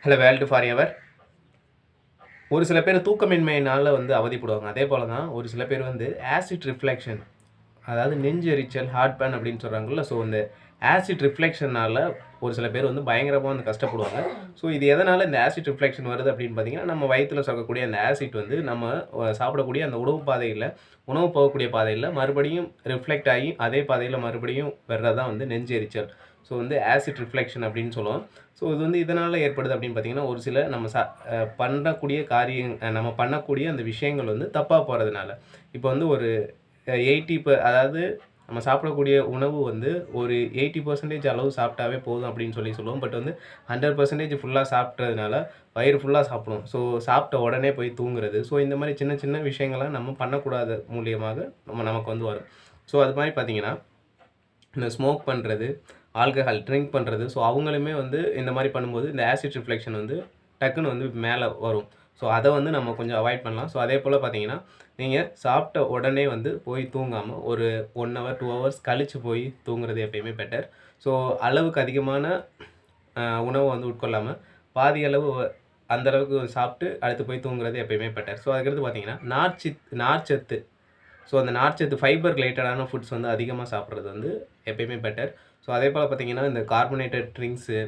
Hello world for ever. ஒரு சில பேர் தூக்கமின்மையினால் வந்து அவதிப்படுவாங்க. அதே போல் தான் ஒரு சில பேர் வந்து ஆசிட் ரிஃப்ளெக்ஷன், அதாவது நெஞ்சு எரிச்சல், ஹார்ட் பேன் அப்படின்னு சொல்கிறாங்கல்ல. ஸோ இந்த ஆசிட் ரிஃப்ளெக்ஷனால் ஒரு சில பேர் வந்து பயங்கரமாக வந்து கஷ்டப்படுவாங்க. ஸோ இது எதனால் இந்த ஆசிட் ரிஃப்ளெக்ஷன் வருது அப்படின்னு பார்த்தீங்கன்னா, நம்ம வயிற்றில் சுரக்கக்கூடிய அந்த ஆசிட் வந்து நம்ம சாப்பிடக்கூடிய அந்த உணவு போகக்கூடிய பாதையில் மறுபடியும் ரிஃப்ளெக்ட் ஆகி அதே பாதையில் மறுபடியும் வர்றது தான் வந்து நெஞ்சு எரிச்சல். ஸோ வந்து ஆசிட் ரிஃப்ளெக்ஷன் அப்படின்னு சொல்லுவோம். ஸோ இது வந்து இதனால் ஏற்படுது அப்படின்னு பார்த்தீங்கன்னா, ஒரு சில நம்ம நம்ம பண்ணக்கூடிய அந்த விஷயங்கள் வந்து தப்பாக போகிறதுனால. இப்போ வந்து ஒரு 80 அதாவது நம்ம சாப்பிடக்கூடிய உணவு வந்து ஒரு 80% அளவு சாப்பிட்டாவே போதும் அப்படின்னு சொல்லுவோம். பட் வந்து 100% ஃபுல்லாக சாப்பிட்றதுனால வயிறு ஃபுல்லாக சாப்பிடுவோம். ஸோ சாப்பிட்ட உடனே போய் தூங்குறது. ஸோ இந்த மாதிரி சின்ன சின்ன விஷயங்களை நம்ம பண்ணக்கூடாத மூலியமாக நமக்கு வந்து வரும். ஸோ அது மாதிரி பார்த்தீங்கன்னா, இந்த ஸ்மோக் பண்ணுறது, ஆல்கஹால் ட்ரிங்க் பண்ணுறது, ஸோ அவங்களுமே வந்து இந்த மாதிரி பண்ணும்போது இந்த ஆசிட் ரிஃப்ளெக்ஷன் வந்து டக்குன்னு வந்து மேலே வரும். ஸோ அதை வந்து நம்ம கொஞ்சம் அவாய்ட் பண்ணலாம். ஸோ அதே போல் பார்த்தீங்கன்னா, நீங்கள் சாப்பிட்ட உடனே வந்து போய் தூங்காமல் ஒரு 1 ஹவர் 2 ஹவர்ஸ் கழித்து போய் தூங்குறது எப்பயுமே பெட்டர். ஸோ அளவுக்கு அதிகமான உணவை வந்து உட்கொள்ளாமல் பாதி அளவு அந்த அளவுக்கு சாப்பிட்டு அடுத்து போய் தூங்குறது எப்பயுமே பெட்டர். ஸோ அதுக்கடுத்து பார்த்தீங்கன்னா, நார்ச்சத்து, ஸோ அந்த நார்ச்சத்து ஃபைபர் ரிலேட்டடான ஃபுட்ஸ் வந்து அதிகமாக சாப்பிட்றது வந்து எப்பயுமே பெட்டர். ஸோ அதே போல் பார்த்தீங்கன்னா, இந்த carbonated drinks,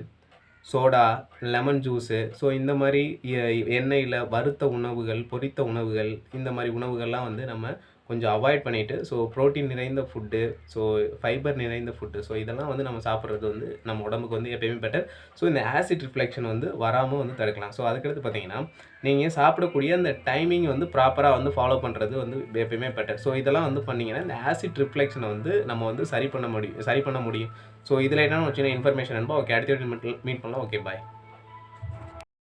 soda, lemon juice, so இந்த மாதிரி எண்ணெயில் வறுத்த உணவுகள், பொரித்த உணவுகள், இந்த மாதிரி உணவுகள்லாம் வந்து நம்ம கொஞ்சம் அவாய்ட் பண்ணிவிட்டு, ஸோ ப்ரோட்டீன் நிறைந்த ஃபுட்டு, ஸோ ஃபைபர் நிறைந்த ஃபுட்டு, ஸோ இதெல்லாம் வந்து நம்ம சாப்பிட்றது வந்து நம்ம உடம்புக்கு வந்து எப்பயுமே பெட்டர். ஸோ இந்த ஆசிட் ரிஃப்ளெக்ஷன் வந்து வராமல் வந்து தடுக்கலாம். ஸோ அதுக்கடுத்து பார்த்தீங்கன்னா, நீங்கள் சாப்பிடக்கூடிய அந்த டைமிங் வந்து ப்ராப்பராக வந்து ஃபாலோ பண்ணுறது வந்து எப்பயுமே பெட்டர். ஸோ இதெல்லாம் வந்து பண்ணிங்கன்னா இந்த ஆசிட் ரிஃப்ளெக்ஷனை வந்து நம்ம வந்து சரி பண்ண முடியும். ஸோ இதில் என்னென்ன சின்ன இன்ஃபர்மேஷன் அனுப்போ ஓகே, அடுத்த மீட் பண்ணலாம். ஓகே, பாய்.